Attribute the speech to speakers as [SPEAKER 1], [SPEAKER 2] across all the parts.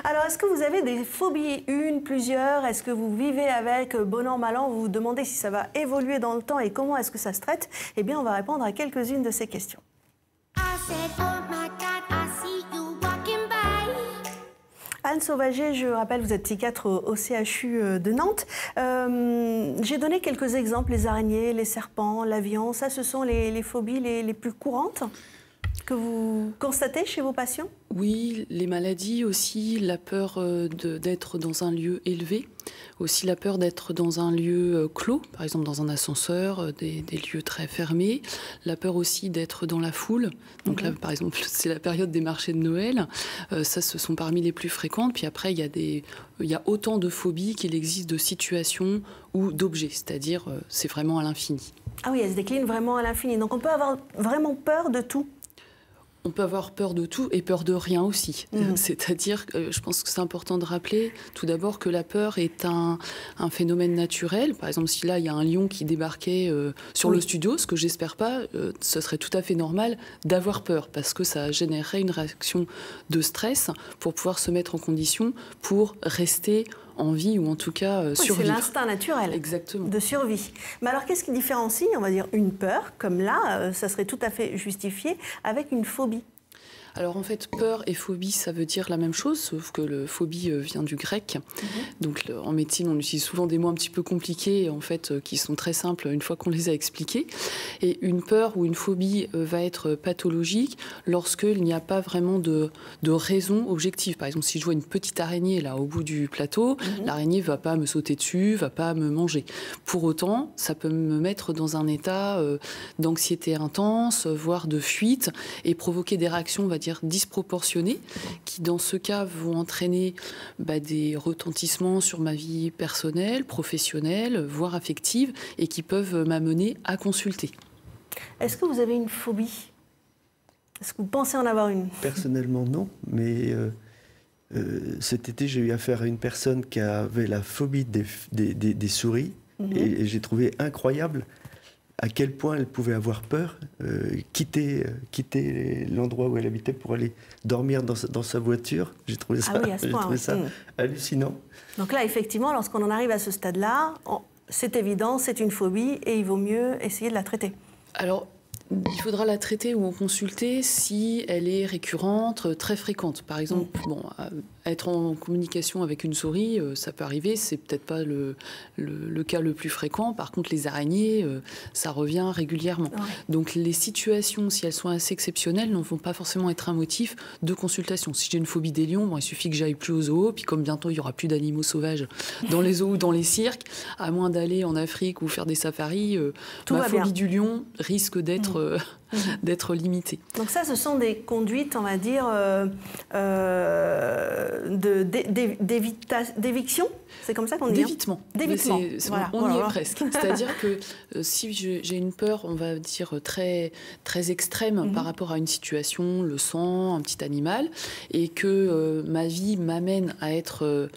[SPEAKER 1] Alors, est-ce que vous avez des phobies, une, plusieurs? Est-ce que vous vivez avec, bon an, mal an? Vous vous demandez si ça va évoluer dans le temps et comment est-ce que ça se traite? Eh bien, on va répondre à quelques-unes de ces questions. Anne Sauvager, je rappelle, vous êtes psychiatre au CHU de Nantes. J'ai donné quelques exemples, les araignées, les serpents, l'avion. Ça, ce sont les phobies les plus courantes que vous constatez chez vos patients?
[SPEAKER 2] Oui, les maladies aussi, la peur d'être dans un lieu élevé, aussi la peur d'être dans un lieu clos, par exemple dans un ascenseur, des lieux très fermés, la peur aussi d'être dans la foule. Donc là, par exemple, c'est la période des marchés de Noël, ça, ce sont parmi les plus fréquentes. Puis après, il y a autant de phobies qu'il existe de situations ou d'objets, c'est-à-dire c'est vraiment à l'infini.
[SPEAKER 1] Ah oui, elles se déclinent vraiment à l'infini. Donc on peut avoir vraiment peur de tout?
[SPEAKER 2] On peut avoir peur de tout et peur de rien aussi. C'est-à-dire, je pense que c'est important de rappeler tout d'abord que la peur est un phénomène naturel. Par exemple, si là, il y a un lion qui débarquait sur le studio, ce que j'espère pas, ce serait tout à fait normal d'avoir peur parce que ça générerait une réaction de stress pour pouvoir se mettre en condition pour rester en vie ou en tout cas survivre.
[SPEAKER 1] C'est l'instinct naturel.
[SPEAKER 2] Exactement.
[SPEAKER 1] De survie. Mais alors qu'est-ce qui différencie, on va dire, une peur, comme là, ça serait tout à fait justifié, avec une phobie?
[SPEAKER 2] Alors en fait, peur et phobie, ça veut dire la même chose, sauf que le phobie vient du grec. Donc en médecine, on utilise souvent des mots un petit peu compliqués, en fait, qui sont très simples une fois qu'on les a expliqués. Et une peur ou une phobie va être pathologique lorsqu'il n'y a pas vraiment de raison objective. Par exemple, si je vois une petite araignée là au bout du plateau, l'araignée va pas me sauter dessus, va pas me manger. Pour autant, ça peut me mettre dans un état d'anxiété intense, voire de fuite, et provoquer des réactions, on va dire, disproportionnées, qui dans ce cas vont entraîner des retentissements sur ma vie personnelle, professionnelle, voire affective, et qui peuvent m'amener à consulter.
[SPEAKER 1] Est-ce que vous avez une phobie? Est-ce que vous pensez en avoir une?
[SPEAKER 3] Personnellement, non, mais cet été, j'ai eu affaire à une personne qui avait la phobie des souris, et j'ai trouvé incroyable à quel point elle pouvait avoir peur, quitter l'endroit où elle habitait pour aller dormir dans sa voiture. J'ai trouvé ça, ça hallucinant.
[SPEAKER 1] Donc là, effectivement, lorsqu'on en arrive à ce stade-là, c'est évident, c'est une phobie et il vaut mieux essayer de la traiter.
[SPEAKER 2] Alors, il faudra la traiter ou en consulter si elle est récurrente, très fréquente. Par exemple, être en communication avec une souris, ça peut arriver, c'est peut-être pas le cas le plus fréquent. Par contre, les araignées, ça revient régulièrement. Donc les situations, si elles sont assez exceptionnelles, ne vont pas forcément être un motif de consultation. Si j'ai une phobie des lions, il suffit que j'aille plus aux zoos, puis comme bientôt il n'y aura plus d'animaux sauvages dans les zoos ou dans les cirques, à moins d'aller en Afrique ou faire des safaris, ma phobie du lion risque d'être limitée.
[SPEAKER 1] Donc ça, ce sont des conduites, on va dire, d'éviction, c'est comme ça qu'on dit?
[SPEAKER 2] D'évitement.
[SPEAKER 1] D'évitement.
[SPEAKER 2] On y est presque. C'est-à-dire que si j'ai une peur, on va dire, très, très extrême par rapport à une situation, le sang, un petit animal, et que ma vie m'amène à être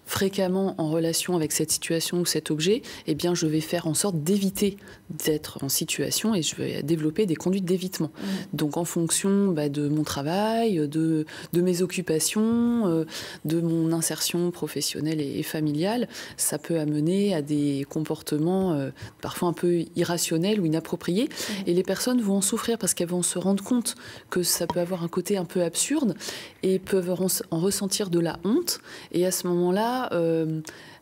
[SPEAKER 2] fréquemment en relation avec cette situation ou cet objet, eh bien, je vais faire en sorte d'éviter d'être en situation et je vais développer des conduites d'évitement. Donc, en fonction de mon travail, de mes occupations, de mon insertion professionnelle et familiale, ça peut amener à des comportements parfois un peu irrationnels ou inappropriés. Et les personnes vont en souffrir parce qu'elles vont se rendre compte que ça peut avoir un côté un peu absurde et peuvent en ressentir de la honte. Et à ce moment-là,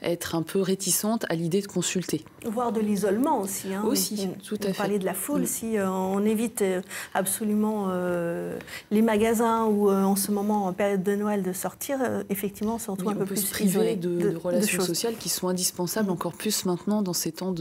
[SPEAKER 2] être un peu réticente à l'idée de consulter.
[SPEAKER 1] Voire de l'isolement aussi.
[SPEAKER 2] Aussi, tout à fait.
[SPEAKER 1] Vous parlez de la foule, si on évite absolument les magasins ou en ce moment, en période de Noël, de sortir, effectivement, on se retrouve un peu plus
[SPEAKER 2] se priver
[SPEAKER 1] isolé
[SPEAKER 2] de relations sociales qui sont indispensables encore plus maintenant dans ces temps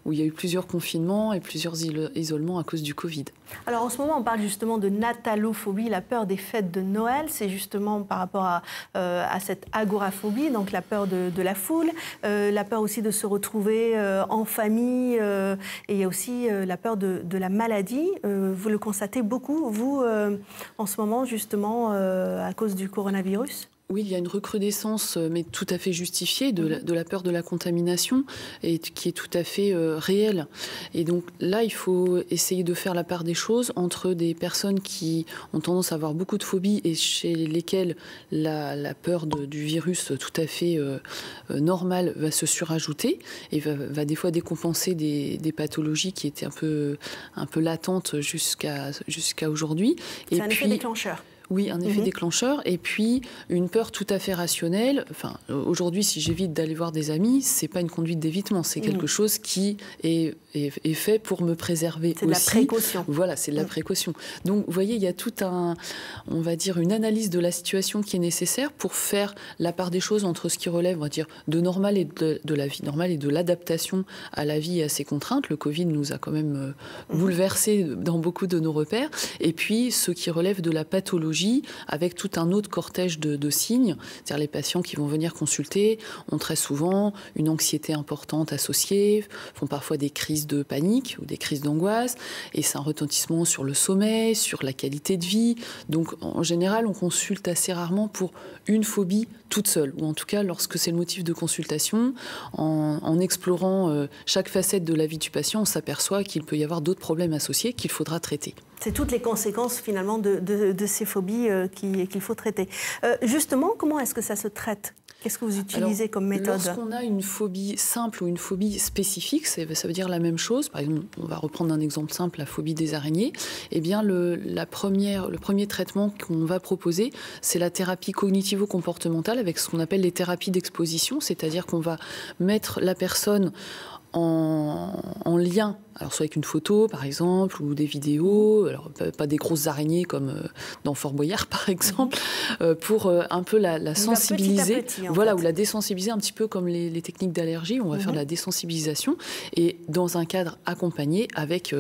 [SPEAKER 2] où il y a eu plusieurs confinements et plusieurs isolements à cause du Covid.
[SPEAKER 1] Alors en ce moment, on parle justement de natalophobie, la peur des fêtes de Noël. C'est justement par rapport à cette agoraphobie, donc la peur de la foule, la peur aussi de se retrouver en famille, et il y a aussi la peur de la maladie. Vous le constatez beaucoup, vous, en ce moment, justement, à cause du coronavirus?
[SPEAKER 2] Oui, il y a une recrudescence, mais tout à fait justifiée, de la peur de la contamination, et qui est tout à fait réelle. Et donc là, il faut essayer de faire la part des choses entre des personnes qui ont tendance à avoir beaucoup de phobies et chez lesquelles la peur du virus tout à fait normale va se surajouter et va des fois décompenser des pathologies qui étaient un peu latentes jusqu'à aujourd'hui.
[SPEAKER 1] C'est un effet déclencheur.
[SPEAKER 2] Oui, un effet déclencheur, et puis une peur tout à fait rationnelle. Enfin, aujourd'hui, si j'évite d'aller voir des amis, c'est pas une conduite d'évitement, c'est quelque chose qui est fait pour me préserver.
[SPEAKER 1] C'est de la précaution.
[SPEAKER 2] Voilà, c'est de la précaution. Donc, vous voyez, il y a tout on va dire, une analyse de la situation qui est nécessaire pour faire la part des choses entre ce qui relève, on va dire, de normal et de la vie normale et de l'adaptation à la vie et à ses contraintes. Le Covid nous a quand même bouleversés dans beaucoup de nos repères. Et puis, ce qui relève de la pathologie, avec tout un autre cortège de signes. C'est-à-dire les patients qui vont venir consulter ont très souvent une anxiété importante associée, font parfois des crises de panique ou des crises d'angoisse, et c'est un retentissement sur le sommeil, sur la qualité de vie. Donc en général, on consulte assez rarement pour une phobie toute seule, ou en tout cas lorsque c'est le motif de consultation, en explorant chaque facette de la vie du patient, on s'aperçoit qu'il peut y avoir d'autres problèmes associés qu'il faudra traiter.
[SPEAKER 1] C'est toutes les conséquences finalement de ces phobies qu'il faut traiter. Justement, comment est-ce que ça se traite ? Qu'est-ce que vous utilisez comme méthode ?
[SPEAKER 2] Lorsqu'on a une phobie simple ou une phobie spécifique, ça veut dire la même chose. Par exemple, on va reprendre un exemple simple, la phobie des araignées. Eh bien, le premier traitement qu'on va proposer, c'est la thérapie cognitivo-comportementale avec ce qu'on appelle les thérapies d'exposition, c'est-à-dire qu'on va mettre la personne en lien, alors soit avec une photo par exemple, ou des vidéos, alors pas des grosses araignées comme dans Fort Boyard par exemple, pour un peu la sensibiliser,
[SPEAKER 1] petit,
[SPEAKER 2] voilà, ou la désensibiliser un petit peu comme les techniques d'allergie, on va faire de la désensibilisation, et dans un cadre accompagné avec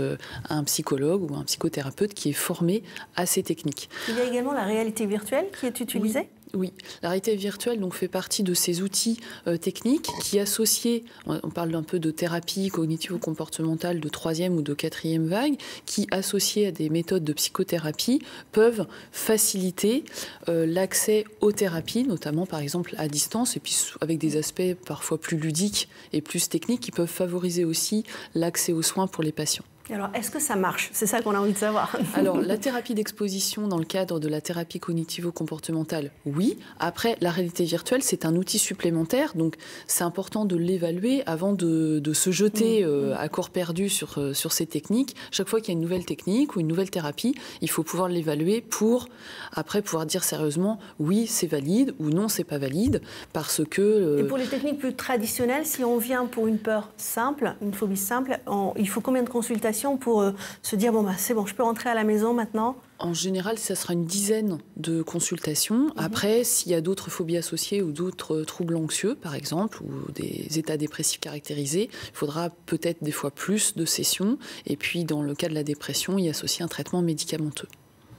[SPEAKER 2] un psychologue ou un psychothérapeute qui est formé à ces techniques.
[SPEAKER 1] Il y a également la réalité virtuelle qui est utilisée ?
[SPEAKER 2] Oui, la réalité virtuelle donc, fait partie de ces outils techniques qui, associés, on parle un peu de thérapie cognitivo-comportementale de 3e ou de 4e vague, qui, associés à des méthodes de psychothérapie, peuvent faciliter l'accès aux thérapies, notamment par exemple à distance, et puis avec des aspects parfois plus ludiques et plus techniques qui peuvent favoriser aussi l'accès aux soins pour les patients.
[SPEAKER 1] Alors, est-ce que ça marche ? C'est ça qu'on a envie de savoir.
[SPEAKER 2] Alors, la thérapie d'exposition dans le cadre de la thérapie cognitivo-comportementale, oui. Après, la réalité virtuelle, c'est un outil supplémentaire. Donc, c'est important de l'évaluer avant de se jeter à corps perdu sur ces techniques. Chaque fois qu'il y a une nouvelle technique ou une nouvelle thérapie, il faut pouvoir l'évaluer pour, après, pouvoir dire sérieusement, oui, c'est valide ou non, c'est pas valide, parce que...
[SPEAKER 1] Et pour les techniques plus traditionnelles, si on vient pour une peur simple, une phobie simple, il faut combien de consultations pour se dire, bon, c'est bon, je peux rentrer à la maison maintenant ?
[SPEAKER 2] En général, ça sera une dizaine de consultations. Après, s'il y a d'autres phobies associées ou d'autres troubles anxieux, par exemple, ou des états dépressifs caractérisés, il faudra peut-être des fois plus de sessions. Et puis, dans le cas de la dépression, y associer un traitement médicamenteux.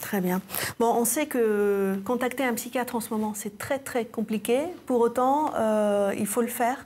[SPEAKER 1] Très bien. Bon, on sait que contacter un psychiatre en ce moment, c'est très, très compliqué. Pour autant, il faut le faire.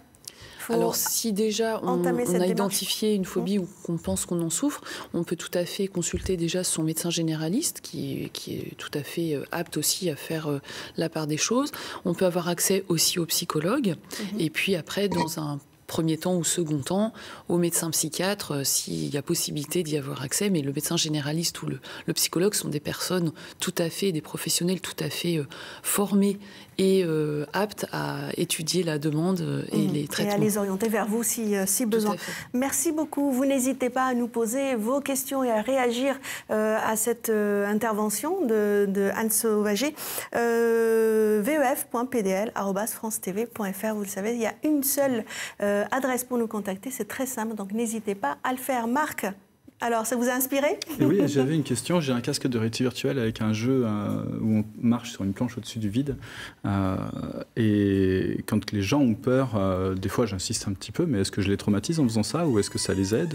[SPEAKER 2] Alors, si déjà on a identifié une phobie ou qu'on pense qu'on en souffre, on peut tout à fait consulter déjà son médecin généraliste qui est tout à fait apte aussi à faire la part des choses. On peut avoir accès aussi au psychologue. Et puis après, dans un premier temps ou second temps, au médecin psychiatre, s'il y a possibilité d'y avoir accès. Mais le médecin généraliste ou le psychologue sont des personnes tout à fait, des professionnels tout à fait formés et aptes à étudier la demande et les traitements.
[SPEAKER 1] Et à les orienter vers vous si besoin. Merci beaucoup. Vous n'hésitez pas à nous poser vos questions et à réagir à cette intervention de Anne Sauvager. vef.pdl@francetv.fr. Vous le savez, il y a une seule adresse pour nous contacter. C'est très simple, donc n'hésitez pas à le faire. Marc, alors, ça vous a inspiré ?
[SPEAKER 4] Oui, j'avais une question. J'ai un casque de réalité virtuelle avec un jeu où on marche sur une planche au-dessus du vide. Et quand les gens ont peur, des fois j'insiste un petit peu, mais est-ce que je les traumatise en faisant ça ou est-ce que ça les aide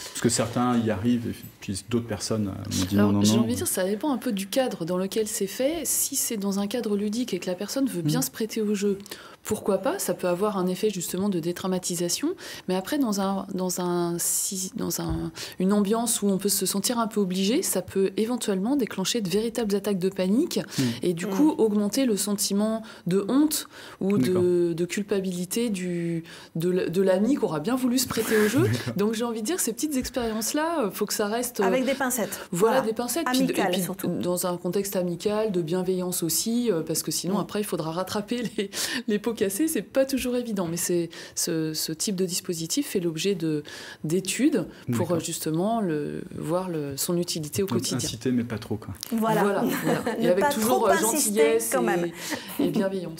[SPEAKER 4] Parce que certains y arrivent et puis d'autres personnes me disent non.
[SPEAKER 2] J'ai envie de dire, ça dépend un peu du cadre dans lequel c'est fait. Si c'est dans un cadre ludique et que la personne veut bien se prêter au jeu, pourquoi pas, ça peut avoir un effet justement de détraumatisation, mais après dans une ambiance où on peut se sentir un peu obligé, ça peut éventuellement déclencher de véritables attaques de panique et du coup augmenter le sentiment de honte ou de culpabilité de l'ami qui aura bien voulu se prêter au jeu. Donc j'ai envie de dire, ces petites expériences-là, faut que ça reste...
[SPEAKER 1] Avec des pincettes.
[SPEAKER 2] Voilà, des pincettes.
[SPEAKER 1] Amicales,
[SPEAKER 2] puis
[SPEAKER 1] surtout.
[SPEAKER 2] Dans un contexte amical, de bienveillance aussi, parce que sinon après il faudra rattraper les pots cassés, c'est pas toujours évident. Mais ce type de dispositif fait l'objet d'études pour justement voir son utilité au quotidien.
[SPEAKER 4] Inciter, mais pas trop, quoi.
[SPEAKER 1] Voilà.
[SPEAKER 2] Et avec toujours gentillesse
[SPEAKER 1] quand même.
[SPEAKER 2] et bienveillance.